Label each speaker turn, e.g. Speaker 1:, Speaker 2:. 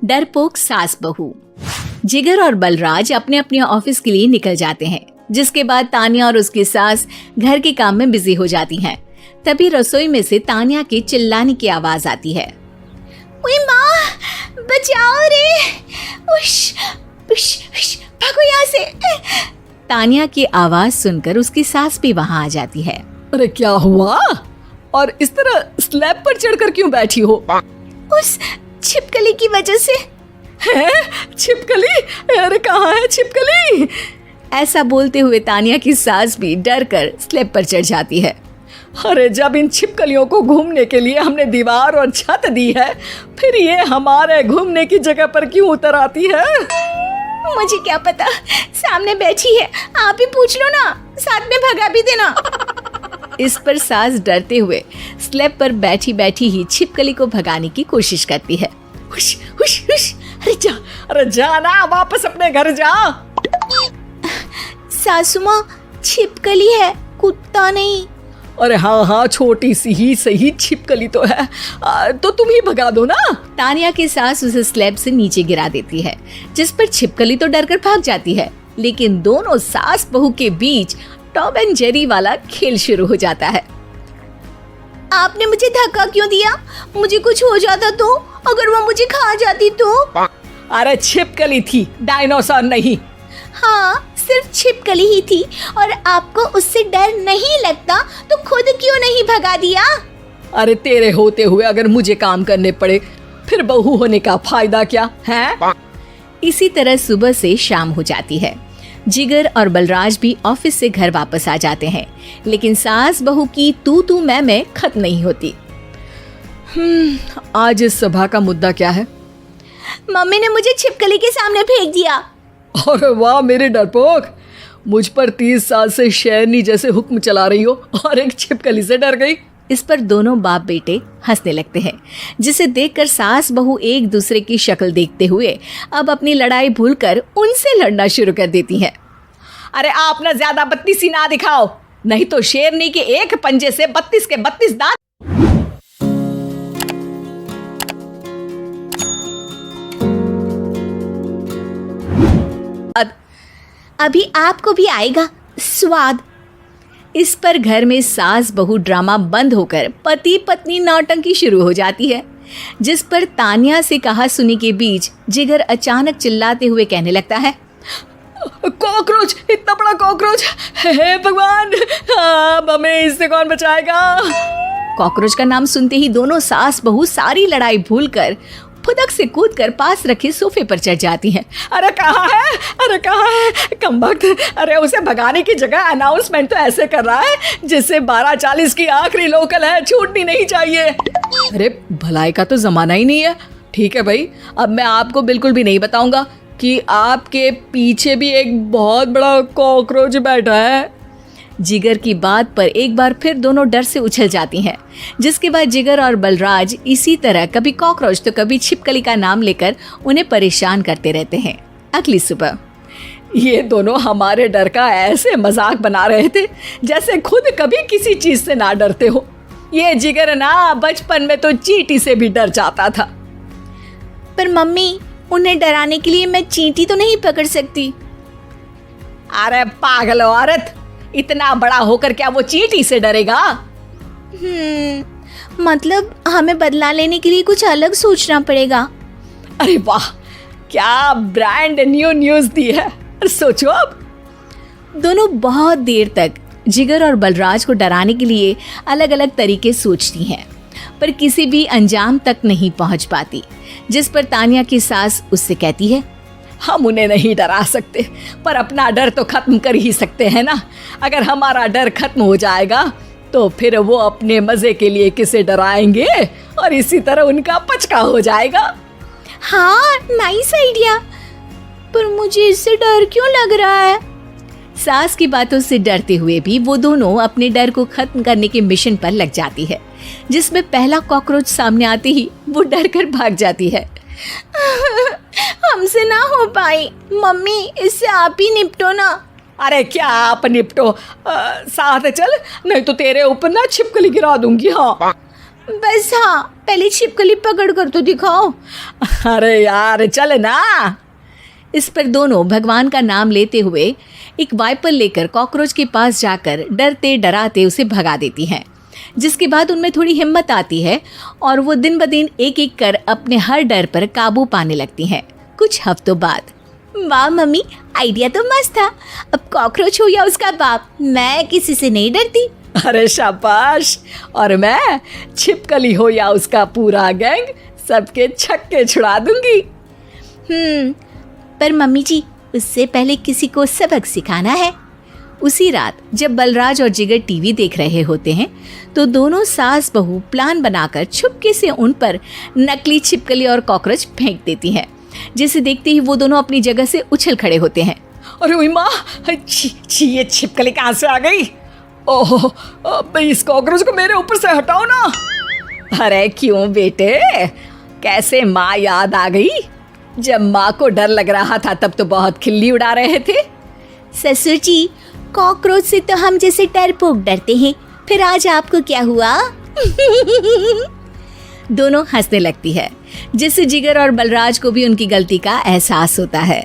Speaker 1: डरपोक सास बहू। जिगर और बलराज अपने अपने ऑफिस के लिए निकल जाते हैं, जिसके बाद तान्या और उसकी सास घर के काम में बिजी हो जाती हैं। तभी रसोई में से तान्या के चिल्लाने की आवाज आती है। ओए माँ, बचाओ रे, उश, उश, उश, भागो यहाँ से। तान्या की आवाज सुनकर उसकी सास भी वहां आ जाती है।
Speaker 2: अरे क्या हुआ? और इस तरह स्लैब पर चढ़कर क्यों बैठी हो?
Speaker 1: उस छिपकली की वजह से।
Speaker 2: है? छिपकली? अरे कहाँ है छिपकली?
Speaker 1: ऐसा बोलते हुए तान्या की सास भी डर कर स्लैब पर चढ़ जाती है।
Speaker 2: अरे जब इन छिपकलियों को घूमने के लिए हमने दीवार और छत दी है, फिर ये हमारे घूमने की जगह पर क्यों उतर आती है?
Speaker 1: मुझे क्या पता, सामने बैठी है, आप ही पूछ लो ना, साथ में भगा भी देना। इस पर सास डरते हुए स्लैब पर बैठी बैठी ही छिपकली को भगाने की कोशिश करती है।
Speaker 2: हुश, हुश, हुश, अरे जा ना, वापस अपने घर जा।
Speaker 1: सासू माँ, छिपकली है, कुत्ता नहीं।
Speaker 2: अरे हाँ, छोटी सी ही सही छिपकली तो है, तो तुम ही भगा दो ना।
Speaker 1: तान्या की सास उसे स्लैब से नीचे गिरा देती है, जिस पर छिपकली तो डरकर भाग जाती है। लेकिन दोनों सास बहू के बीच टॉम एंड जेरी वाला खेल शुरू हो जाता है। आपने मुझे धक्का क्यों दिया? मुझे कुछ हो जाता तो? अगर वो मुझे खा जाती तो?
Speaker 2: अरे छिपकली थी, डायनासोर नहीं।
Speaker 1: हाँ, सिर्फ छिपकली ही थी, और आपको उससे डर नहीं लगता तो खुद क्यों नहीं भगा दिया?
Speaker 2: अरे तेरे होते हुए अगर मुझे काम करने पड़े, फिर बहू होने का फायदा क्या है?
Speaker 1: इसी तरह सुबह से शाम हो जाती है। जिगर और बलराज भी ऑफिस से घर वापस आ जाते हैं, लेकिन सास बहू की तू मैं खत्म नहीं होती।
Speaker 2: आज इस सभा का मुद्दा क्या है?
Speaker 1: मम्मी ने मुझे छिपकली के सामने फेंक दिया।
Speaker 2: अरे वाह मेरे डरपोक, मुझ पर 30 साल से शेरनी जैसे हुक्म चला रही हो और एक छिपकली से डर गई।
Speaker 1: इस पर दोनों बाप बेटे हंसने लगते हैं, जिसे देखकर सास बहू एक दूसरे की शक्ल देखते हुए अब अपनी लड़ाई भूलकर उनसे लड़ना शुरू कर देती हैं।
Speaker 2: अरे आप ना ज्यादा बत्तीसी ना दिखाओ, नहीं तो शेरनी के एक पंजे से 32 के 32 दांत।
Speaker 1: अभी आपको भी आएगा स्वाद। इस पर घर में सास बहू ड्रामा बंद होकर पति पत्नी नौटंकी शुरू हो जाती है, जिस पर तान्या से कहा सुनी के बीच जिगर अचानक चिल्लाते हुए कहने लगता है।
Speaker 2: कॉकरोच, इतना बड़ा कॉकरोच, हे भगवान, अब हमें इससे कौन बचाएगा?
Speaker 1: कॉकरोच का नाम सुनते ही दोनों सास बहू सारी लड़ाई भूलकर फुदक से कूदकर पास रखे सोफे पर चढ़ जाती हैं।
Speaker 2: अरे कहाँ है, अरे कहाँ है कमबख्त? अरे उसे भगाने की जगह अनाउंसमेंट तो ऐसे कर रहा है जिससे 12:40 की आखिरी लोकल है, छूटनी नहीं चाहिए। अरे भलाई का तो जमाना ही नहीं है। ठीक है भाई, अब मैं आपको बिल्कुल भी नहीं बताऊंगा कि आपके पीछे भी एक बहुत बड़ा कॉकरोच बैठा है।
Speaker 1: जिगर की बात पर एक बार फिर दोनों डर से उछल जाती हैं, जिसके बाद जिगर और बलराज इसी तरह कभी कॉकरोच तो कभी छिपकली का नाम लेकर उन्हें परेशान करते रहते हैं। अगली सुबह
Speaker 2: ये दोनों हमारे डर का ऐसे मजाक बना रहे थे जैसे खुद कभी किसी चीज से ना डरते हो। ये जिगर ना बचपन में तो चींटी से भी डर जाता था।
Speaker 1: पर मम्मी, उन्हें डराने के लिए मैं चींटी तो नहीं पकड़ सकती।
Speaker 2: अरे पागल औरत, इतना बड़ा होकर क्या वो चींटी से डरेगा?
Speaker 1: मतलब हमें बदला लेने के लिए कुछ अलग सोचना पड़ेगा।
Speaker 2: अरे वाह, क्या ब्रांड न्यू न्यूज दी है। सोचो अब।
Speaker 1: दोनों बहुत देर तक जिगर और बलराज को डराने के लिए अलग अलग तरीके सोचती हैं, पर किसी भी अंजाम तक नहीं पहुंच पाती, जिस पर तान्या की सास उससे कहती है।
Speaker 2: हम उन्हें नहीं डरा सकते, पर अपना डर तो खत्म कर ही सकते हैं ना। अगर हमारा डर खत्म हो जाएगा तो फिर वो अपने मजे के लिए किसे डराएंगे और इसी तरह उनका पचका हो जाएगा।
Speaker 1: हाँ, नाइस आइडिया, पर मुझे इससे डर क्यों लग रहा है? सास की बातों से डरते हुए भी वो दोनों अपने डर को खत्म करने के मिशन पर लग जाती है, जिसमें पहला कॉकरोच सामने आते ही वो डर कर भाग जाती है। हमसे ना हो पाई मम्मी, इससे आप ही निपटो ना।
Speaker 2: अरे क्या आप निपटो, साथ चल, नहीं तो तेरे ऊपर ना छिपकली गिरा दूंगी। हाँ
Speaker 1: बस हाँ, पहले छिपकली पकड़ कर तो दिखाओ।
Speaker 2: अरे यार चल ना।
Speaker 1: इस पर दोनों भगवान का नाम लेते हुए एक वाइपर लेकर कॉकरोच के पास जाकर डरते डराते उसे भगा देती हैं, जिसके बाद उनमें थोड़ी हिम्मत आती है और वो दिन ब दिन एक एक कर अपने हर डर पर काबू पाने लगती हैं। कुछ हफ्तों बाद, वाह मम्मी, आइडिया तो मस्त था। अब कॉकरोच हो या उसका बाप, मैं किसी से नहीं डरती।
Speaker 2: अरे शाबाश। और मैं छिपकली हो या उसका पूरा गैंग, सबके छक्के छुड़ा दूंगी।
Speaker 1: पर मम्मी जी, उससे पहले किसी को सबक सिखाना है। उसी रात जब बलराज और जिगर टीवी देख रहे होते हैं तो दोनों सास बहू प्लान बनाकर छुपके से उन पर नकली छिपकली और कॉकरोच फेंक देती हैं, जिसे देखते ही वो दोनों अपनी जगह से उछल खड़े होते हैं।
Speaker 2: अरे ओए माँ, छी ये छिपकली कहाँ से आ गई? ओह, अब इस कॉकरोच को मेरे ऊपर से हटाओ ना। अरे क्यों बेटे, कैसे माँ याद आ गई? जब माँ को डर लग रहा था तब तो बहुत खिल्ली उड़ा रहे थे।
Speaker 1: ससुर जी, कॉकरोच से तो हम जैसे डरपोक डरते हैं, फिर आज आपको क्या हुआ? दोनों हंसने लगती है, जिससे जिगर और बलराज को भी उनकी गलती का एहसास होता है।